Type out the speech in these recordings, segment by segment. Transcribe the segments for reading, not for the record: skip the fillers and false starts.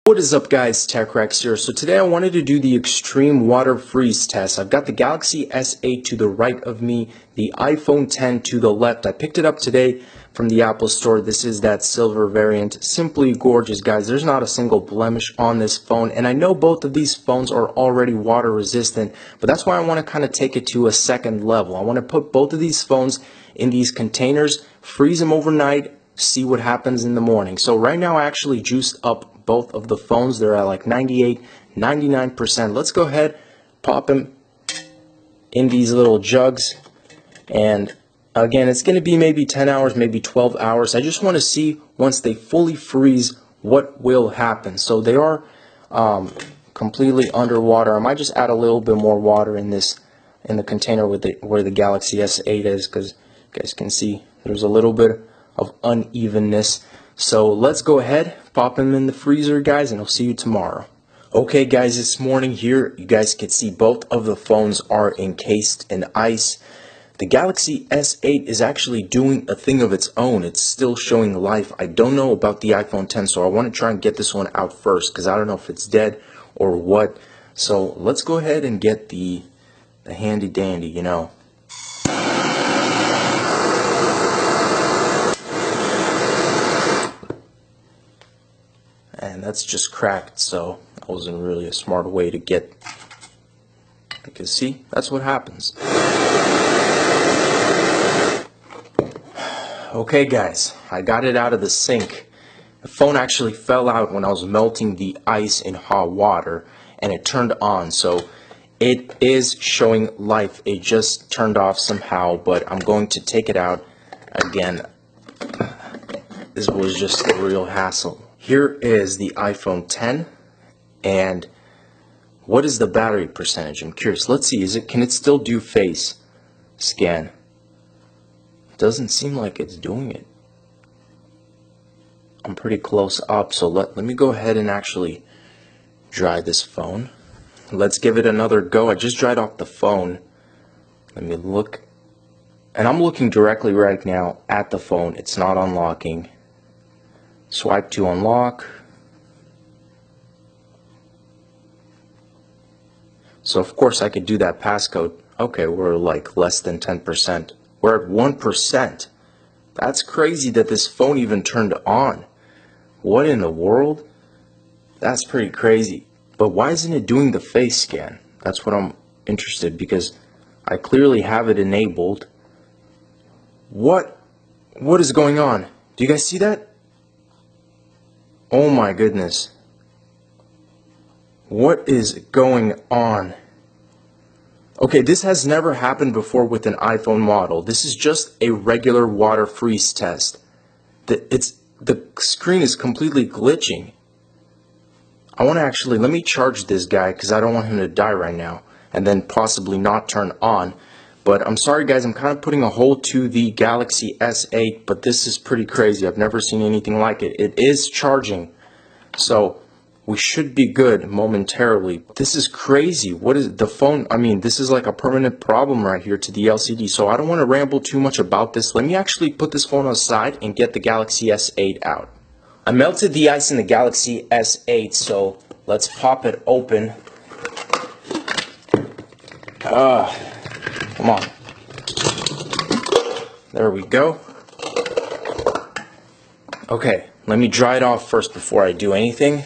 What is up, guys? TechRex here. So today I wanted to do the extreme water freeze test. I've got the Galaxy S8 to the right of me, the iPhone 10 to the left. I picked it up today from the Apple Store. This is that silver variant. Simply gorgeous, guys. There's not a single blemish on this phone, and I know both of these phones are already water resistant, but that's why I want to kind of take it to a second level. I want to put both of these phones in these containers, freeze them overnight, see what happens in the morning. So right now I actually juiced up both of the phones. They're at like 98, 99%. Let's go ahead, pop them in these little jugs. And again, it's going to be maybe 10 hours, maybe 12 hours. I just want to see once they fully freeze what will happen. So they are completely underwater. I might just add a little bit more water in the container with where the Galaxy S8 is, because you guys can see there's a little bit of unevenness. So let's go ahead, pop them in the freezer, guys, and I'll see you tomorrow. Okay, guys, this morning here, you guys can see both of the phones are encased in ice. The Galaxy S8 is actually doing a thing of its own. It's still showing life. I don't know about the iPhone 10, so I want to try and get this one out first, because I don't know if it's dead or what. So let's go ahead and get the handy dandy, you know. And that's just cracked, so that wasn't really a smart way to get. You can see, that's what happens. Okay, guys, I got it out of the sink. The phone actually fell out when I was melting the ice in hot water, and it turned on, so it is showing life. It just turned off somehow, but I'm going to take it out again. This was just a real hassle. Here is the iPhone 10, and what is the battery percentage? I'm curious. Let's see. Can it still do face scan? Doesn't seem like it's doing it. I'm pretty close up, so let me go ahead and actually dry this phone. Let's give it another go. I just dried off the phone. Let me look, and I'm looking directly right now at the phone. It's not unlocking. Swipe to unlock. So of course I could do that passcode. Okay, we're like less than 10%. We're at 1%. That's crazy that this phone even turned on. What in the world? That's pretty crazy. But why isn't it doing the face scan? That's what I'm interested, because I clearly have it enabled. What is going on? Do you guys see that? Oh my goodness. What is going on? Okay, this has never happened before with an iPhone model. This is just a regular water freeze test. The screen is completely glitching. I want to actually, let me charge this guy, because I don't want him to die right now, and then possibly not turn on. But I'm sorry, guys, I'm kind of putting a hold to the Galaxy S8, but this is pretty crazy. I've never seen anything like it. It is charging, so we should be good momentarily. This is crazy. What is the phone? I mean, this is like a permanent problem right here to the LCD, so I don't want to ramble too much about this. Let me actually put this phone aside and get the Galaxy S8 out. I melted the ice in the Galaxy S8, so let's pop it open. Come on. There we go. Okay, let me dry it off first before I do anything.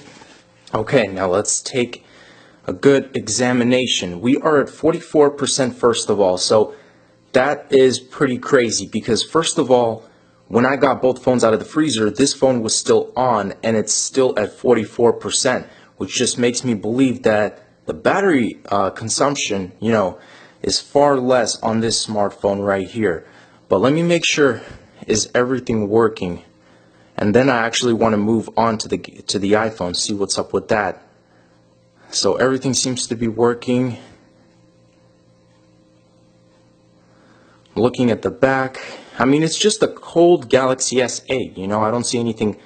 Okay, now let's take a good examination. We are at 44% first of all, so that is pretty crazy, because first of all, when I got both phones out of the freezer, this phone was still on, and it's still at 44%, which just makes me believe that the battery consumption, you know, is far less on this smartphone right here. But let me make sure, is everything working? And then I actually want to move on to the iPhone, see what's up with that. So everything seems to be working. Looking at the back, I mean, it's just a cold Galaxy S8, you know, I don't see anything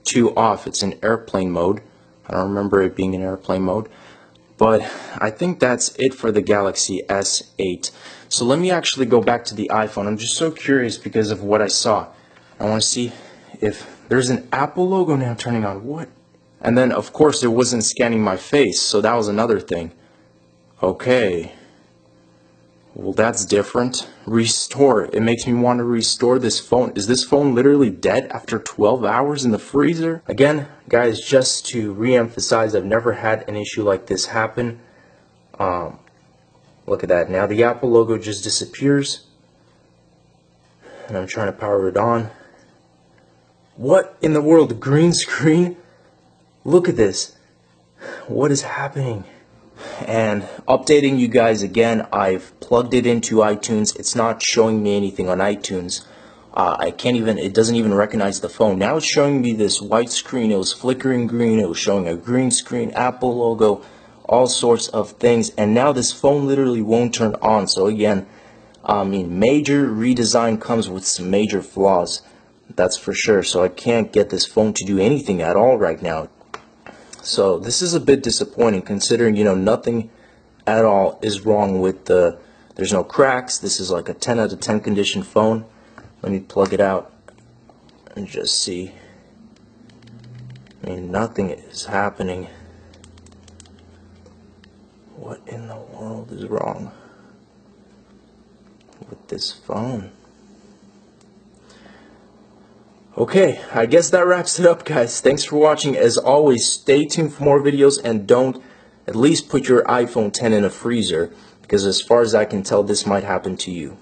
too off. It's in airplane mode. I don't remember it being in airplane mode. But I think that's it for the Galaxy S8. So let me actually go back to the iPhone. I'm just so curious because of what I saw. I want to see if there's an Apple logo now turning on. What And then, of course, it wasn't scanning my face, so that was another thing. Okay. Well, that's different. Restore. It makes me want to restore this phone. Is this phone literally dead after 12 hours in the freezer? Again, guys, just to re-emphasize, I've never had an issue like this happen. Look at that. Now the Apple logo just disappears. And I'm trying to power it on. What in the world? Green screen? Look at this. What is happening? And updating you guys again, I've plugged it into iTunes. It's not showing me anything on iTunes. I can't even, it doesn't even recognize the phone. Now it's showing me this white screen. It was flickering green. It was showing a green screen, Apple logo, all sorts of things. And now this phone literally won't turn on. So again, I mean, major redesign comes with some major flaws. That's for sure. So I can't get this phone to do anything at all right now. So this is a bit disappointing considering, you know, nothing at all is wrong with there's no cracks. This is like a 10 out of 10 condition phone. Let me plug it out and just see. I mean, nothing is happening. What in the world is wrong with this phone? Okay, I guess that wraps it up, guys. Thanks for watching. As always, stay tuned for more videos, and don't at least put your iPhone 10 in a freezer, because as far as I can tell, this might happen to you.